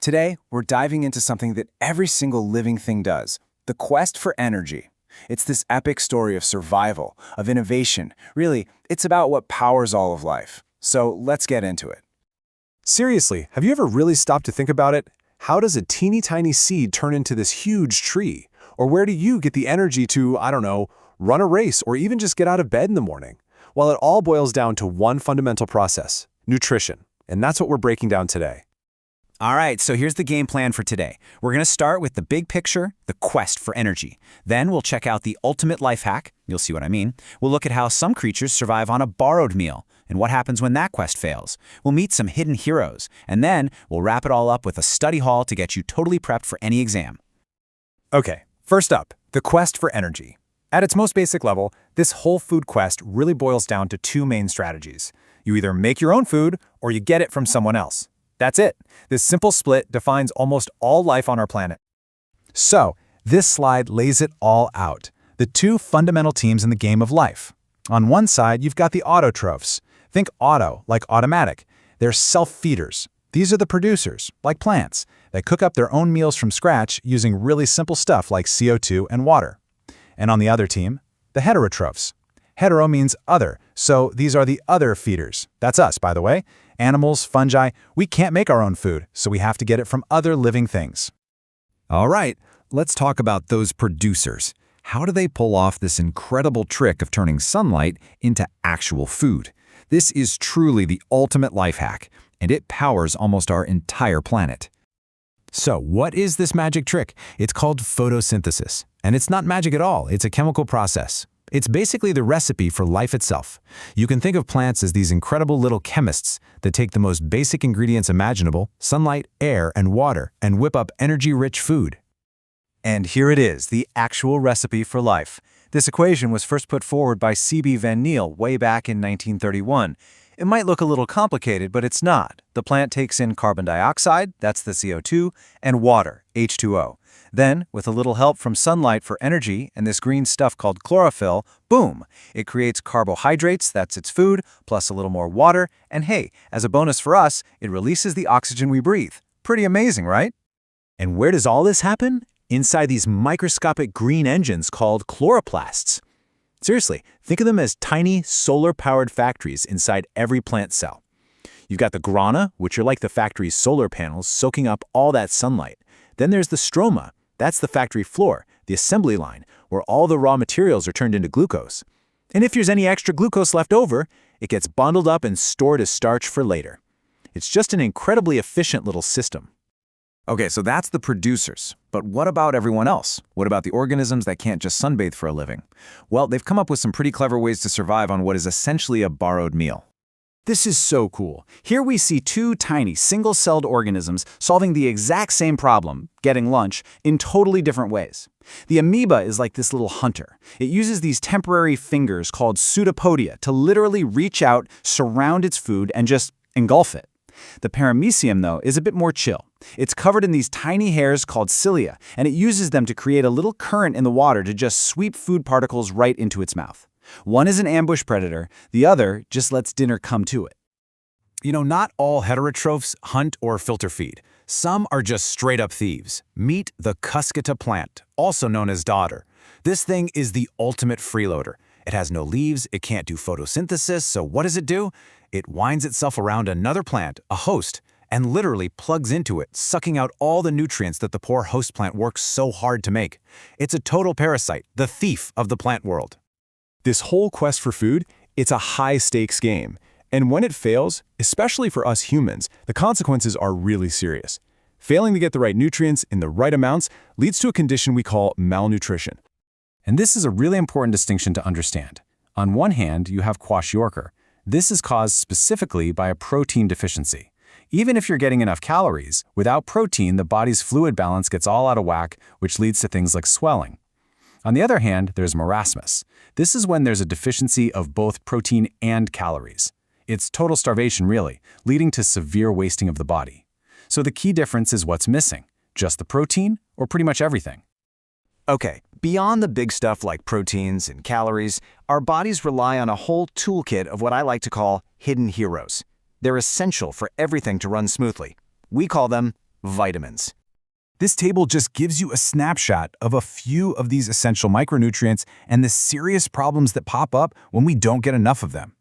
Today, we're diving into something that every single living thing does, the quest for energy. It's this epic story of survival, of innovation. Really, it's about what powers all of life. So let's get into it. Seriously, have you ever really stopped to think about it? How does a teeny tiny seed turn into this huge tree? Or where do you get the energy to, I don't know, run a race or even just get out of bed in the morning? Well, it all boils down to one fundamental process: nutrition. And that's what we're breaking down today. All right, so here's the game plan for today. We're going to start with the big picture, the quest for energy. Then we'll check out the ultimate life hack. You'll see what I mean. We'll look at how some creatures survive on a borrowed meal and what happens when that quest fails. We'll meet some hidden heroes, and then we'll wrap it all up with a study hall to get you totally prepped for any exam. Okay, first up, the quest for energy. At its most basic level, this whole food quest really boils down to two main strategies. You either make your own food or you get it from someone else. That's it. This simple split defines almost all life on our planet. So, this slide lays it all out. The two fundamental teams in the game of life. On one side, you've got the autotrophs. Think auto, like automatic. They're self-feeders. These are the producers, like plants, that cook up their own meals from scratch using really simple stuff like CO2 and water. And on the other team, the heterotrophs. Hetero means other, so these are the other feeders. That's us, by the way. Animals, fungi, we can't make our own food, so we have to get it from other living things. All right, let's talk about those producers. How do they pull off this incredible trick of turning sunlight into actual food? This is truly the ultimate life hack, and it powers almost our entire planet. So, what is this magic trick? It's called photosynthesis, and it's not magic at all. It's a chemical process. It's basically the recipe for life itself. You can think of plants as these incredible little chemists that take the most basic ingredients imaginable, sunlight, air, and water, and whip up energy-rich food. And here it is, the actual recipe for life. This equation was first put forward by C.B. Van Niel way back in 1931. It might look a little complicated, but it's not. The plant takes in carbon dioxide, that's the CO2, and water, H2O. Then, with a little help from sunlight for energy and this green stuff called chlorophyll, boom! It creates carbohydrates, that's its food, plus a little more water, and hey, as a bonus for us, it releases the oxygen we breathe. Pretty amazing, right? And where does all this happen? Inside these microscopic green engines called chloroplasts. Seriously, think of them as tiny, solar-powered factories inside every plant cell. You've got the grana, which are like the factory's solar panels soaking up all that sunlight. Then there's the stroma. That's the factory floor, the assembly line, where all the raw materials are turned into glucose. And if there's any extra glucose left over, it gets bundled up and stored as starch for later. It's just an incredibly efficient little system. Okay, so that's the producers. But what about everyone else? What about the organisms that can't just sunbathe for a living? Well, they've come up with some pretty clever ways to survive on what is essentially a borrowed meal. This is so cool. Here we see two tiny, single-celled organisms solving the exact same problem, getting lunch, in totally different ways. The amoeba is like this little hunter. It uses these temporary fingers called pseudopodia to literally reach out, surround its food, and just engulf it. The paramecium, though, is a bit more chill. It's covered in these tiny hairs called cilia, and it uses them to create a little current in the water to just sweep food particles right into its mouth. One is an ambush predator, the other just lets dinner come to it. You know, not all heterotrophs hunt or filter feed. Some are just straight-up thieves. Meet the cuscata plant, also known as dodder. This thing is the ultimate freeloader. It has no leaves, it can't do photosynthesis, so what does it do? It winds itself around another plant, a host, and literally plugs into it, sucking out all the nutrients that the poor host plant works so hard to make. It's a total parasite, the thief of the plant world. This whole quest for food, it's a high-stakes game. And when it fails, especially for us humans, the consequences are really serious. Failing to get the right nutrients in the right amounts leads to a condition we call malnutrition. And this is a really important distinction to understand. On one hand, you have kwashiorkor. This is caused specifically by a protein deficiency. Even if you're getting enough calories, without protein, the body's fluid balance gets all out of whack, which leads to things like swelling. On the other hand, there's marasmus. This is when there's a deficiency of both protein and calories. It's total starvation, really, leading to severe wasting of the body. So the key difference is what's missing: just the protein or pretty much everything. Okay, beyond the big stuff like proteins and calories, our bodies rely on a whole toolkit of what I like to call hidden heroes. They're essential for everything to run smoothly. We call them vitamins. This table just gives you a snapshot of a few of these essential micronutrients and the serious problems that pop up when we don't get enough of them.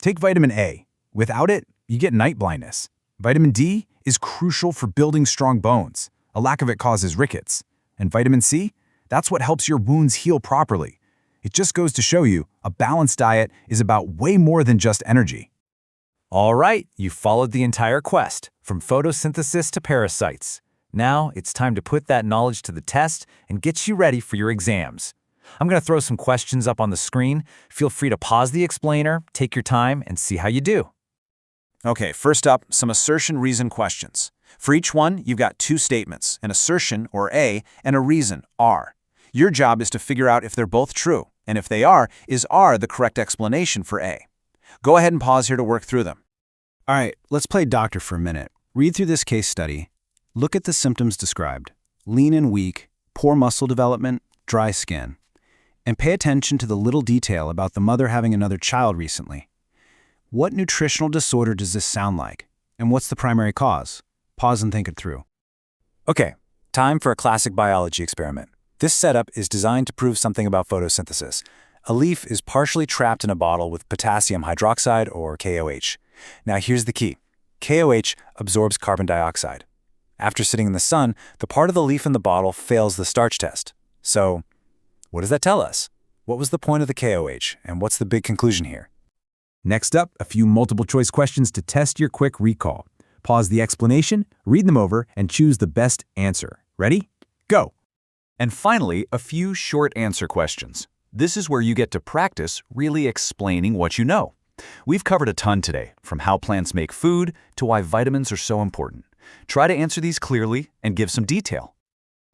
Take vitamin A. Without it, you get night blindness. Vitamin D is crucial for building strong bones. A lack of it causes rickets. And vitamin C? That's what helps your wounds heal properly. It just goes to show you, a balanced diet is about way more than just energy. All right, you followed the entire quest, from photosynthesis to parasites. Now it's time to put that knowledge to the test and get you ready for your exams. I'm going to throw some questions up on the screen. Feel free to pause the explainer, take your time, and see how you do. Okay, first up, some assertion-reason questions. For each one, you've got two statements, an assertion, or A, and a reason, R. Your job is to figure out if they're both true, and if they are, is R the correct explanation for A? Go ahead and pause here to work through them. All right, let's play doctor for a minute. Read through this case study. Look at the symptoms described: lean and weak, poor muscle development, dry skin. And pay attention to the little detail about the mother having another child recently. What nutritional disorder does this sound like? And what's the primary cause? Pause and think it through. Okay, time for a classic biology experiment. This setup is designed to prove something about photosynthesis. A leaf is partially trapped in a bottle with potassium hydroxide, or KOH. Now here's the key. KOH absorbs carbon dioxide. After sitting in the sun, the part of the leaf in the bottle fails the starch test. So, what does that tell us? What was the point of the KOH, and what's the big conclusion here? Next up, a few multiple-choice questions to test your quick recall. Pause the explanation, read them over, and choose the best answer. Ready? Go! And finally, a few short answer questions. This is where you get to practice really explaining what you know. We've covered a ton today, from how plants make food to why vitamins are so important. Try to answer these clearly and give some detail.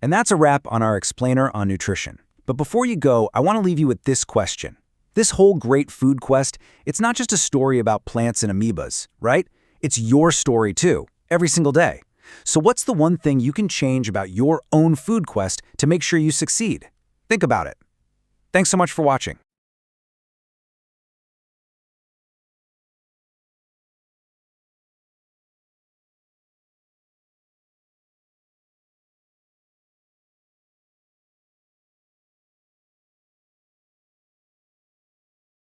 And that's a wrap on our explainer on nutrition. But before you go, I want to leave you with this question. This whole great food quest, it's not just a story about plants and amoebas, right? It's your story too, every single day. So what's the one thing you can change about your own food quest to make sure you succeed? Think about it. Thanks so much for watching.